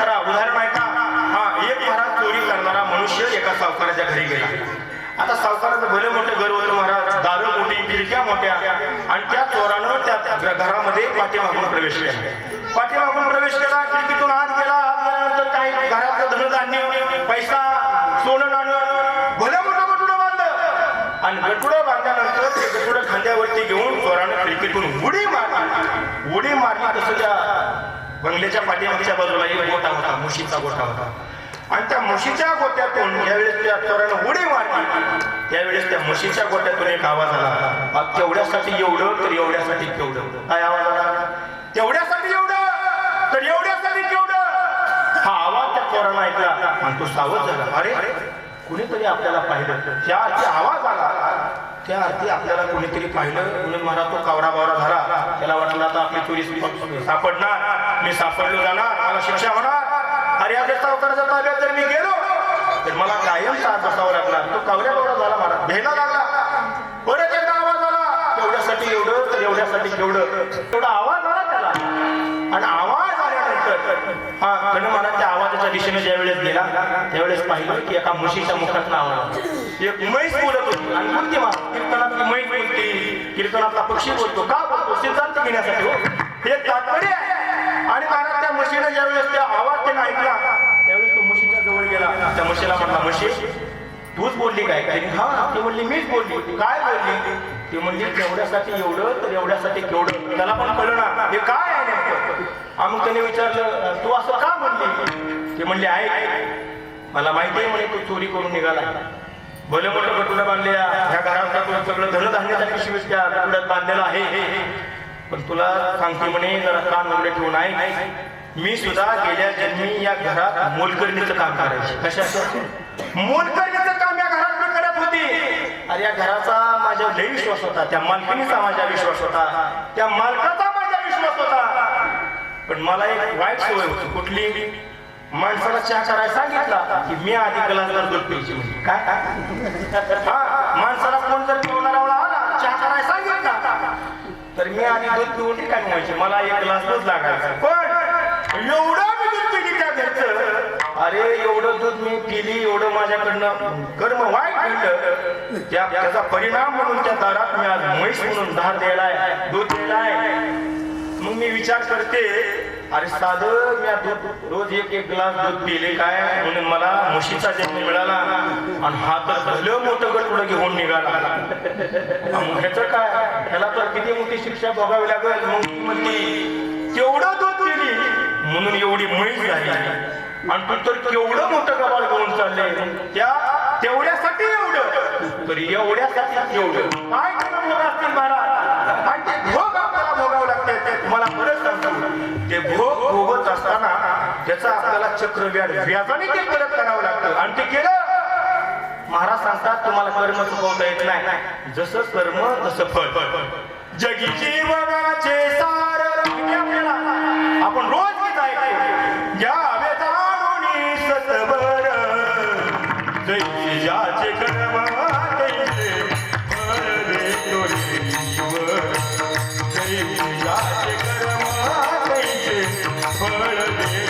खरा उदाहरण आहे का? हा, एक महाराज चोरी करणारा मनुष्य एका सावकाराच्या घरी गेला. आता सावकाराचं भले मोठं घर होतं महाराज, दारू मोठी, खिडक्या मोठ्या, आणि त्या चोरानं त्या घरामध्ये पाठीमागून प्रवेश केला. पाठीमागून प्रवेश केला, खिडकीतून आत गेला. आत गेल्यानंतर काही घरातलं धनधान्य, पैसा, सोनं नाणं भले मोठं गटुडं बांधलं, आणि गटुडं बांधल्यानंतर ते गटुडं खांद्यावरती घेऊन चोरानं खिडकीतून उडी मारली. तसं त्या बंगल्याच्या पाठीमागच्या बाजूला एक गोठा होता, म्हशीचा गोठा होता, आणि त्या म्हशीच्या गोट्यातून ज्यावेळेस त्या चोरानं उडी मारली त्यावेळेस त्या म्हशीच्या गोट्यातून एक आवाज आला. तेवढ्यासाठी एवढं तर एवढ्यासाठी केवढं. काय आवाज आला? तेवढ्यासाठी एवढं तर एवढ्यासाठी केवढं. हा आवाज त्या चोरानं ऐकला आणि तो सावध झाला. अरे कुणीतरी आपल्याला पाहिलं. त्या अर्थी आवाज आला, त्या अर्थी आपल्याला कुणीतरी पाहिलं म्हणून मला तो कावरा बावरा झाला. त्याला वाटलं आता आपली चोरी सापडणार, मी सापडलो जाणार, मला शिक्षा होणार. अरे आपल्या सावकाराच्या ताब्यात जर मी गेलो तर मला कायम साथ बसावं लागणार. तो कावऱ्या बावरा झाला, मला भेला लागला. परत एकदा आवाज आला, तेवढ्यासाठी एवढं तर एवढ्यासाठी केवढं. तेवढा आवाज आला त्याला, आणि आवाज आल्यानंतर त्यानं मला त्या आवाजाच्या दिशेने ज्यावेळेस गेला त्यावेळेस पाहिलं की एका म्हशीच्या मुखात आवाज. एक म्हैस बोलत होती, आणि कोणती कीर्तनातली म्हैस बोलते, कीर्तनातला पक्षी बोलतो. का बोलतो? सिद्धांत घेण्यासाठी हो, हे तात्पर्य आहे. आणि महाराज त्या म्हशीने ज्यावेळेस त्या आवाज त्यानं ऐकला त्यावेळेस तो म्हशीच्या जवळ गेला. त्या म्हशीला म्हटला, म्हशी तूच बोलली काय? हा, ती म्हणली मीच बोलली. काय बोलली? ती म्हणली तेवढ्यासाठी एवढं तर एवढ्यासाठी केवढं. त्याला पण कळलं ना हे काय आहे नेमकं. मग त्याने विचारलं, तू असं का म्हणली? ती म्हणली, आहे मला माहिती आहे म्हणे तू चोरी करून निघाला. भले मोठं गटुडं बांधले, ह्या घरात सगळं धनधान्याच्या पिशवीत त्या गटुड्यात बांधलेलं आहे. पण तुला सांगते म्हणे जरा कान उघडे ठेवून आहे, मी सुद्धा गेल्या जन्मी या घरात मोलकरणीचं काम करायचे. कशाचं? मोलकरणीचं काम या घरात मी करत होती. अरे या घराचा माझ्या लय विश्वास होता, त्या मालकिनीचा माझा विश्वास होता, त्या मालकाचा माझा विश्वास होता. पण मला एक वाईट सवय होती. कुठली? माणसाला चहा करायला सांगितला की मी आधी ग्लासभर दूध प्यायची. म्हणजे काय? हा, माणसाला कोण जर पिवणारा आला चहा करायला सांगितला तर मी आधी दूध पिऊन काय व्हायचे, मला एक ग्लास दूध लागायचं. पण एवढं मी दूध पिली त्या घरचं, अरे एवढं दूध मी पिली, एवढं माझ्याकडनं कर्म वाईट घडलं. त्याचा परिणाम म्हणून त्या दारात मी आज म्हैस म्हणून धार द्यायलाय, दूध द्यायलाय. मग मी विचार करते, अरे साधं मी दूध रोज एक ग्लास दूध पिले काय म्हणून मला म्हशीचा जन्म मिळाला, आणि हा तर भलं मोठं गटुडं घेऊन निघाला. ह्याचं काय? ह्याला तर किती मोठी शिक्षा भोगावी लागेल. मग म्हणती तेवढं दूध पिली म्हणून एवढी म्हैस झाली, आणि तू तर केवढं मोठं गबाळ घेऊन चालले. त्या तेवढ्यासाठी एवढं तर एवढ्यासाठी एवढं. काय भोग असतील महाराज, आणि ते भोग आपल्याला भोगावं लागते. तुम्हाला बरंच सांगतो, ते भोग भोगत असताना त्याचा आपल्याला चक्रव्याध व्याजाने ते परत करावं लागतं. आणि ते केलं. महाराज सांगतात तुम्हाला कर्म चुकवता येत नाही, जसं कर्म तसं फळ. जगी जीवनाचे सार आपल्याला आपण रोज गीत ऐकतो, घ्यावे जाणून सतबर, जैसे ज्याचे कर्म तैसे फळ देतो ईश्वर. जैसे ज्याचे कर्म तैसे फळ देतो.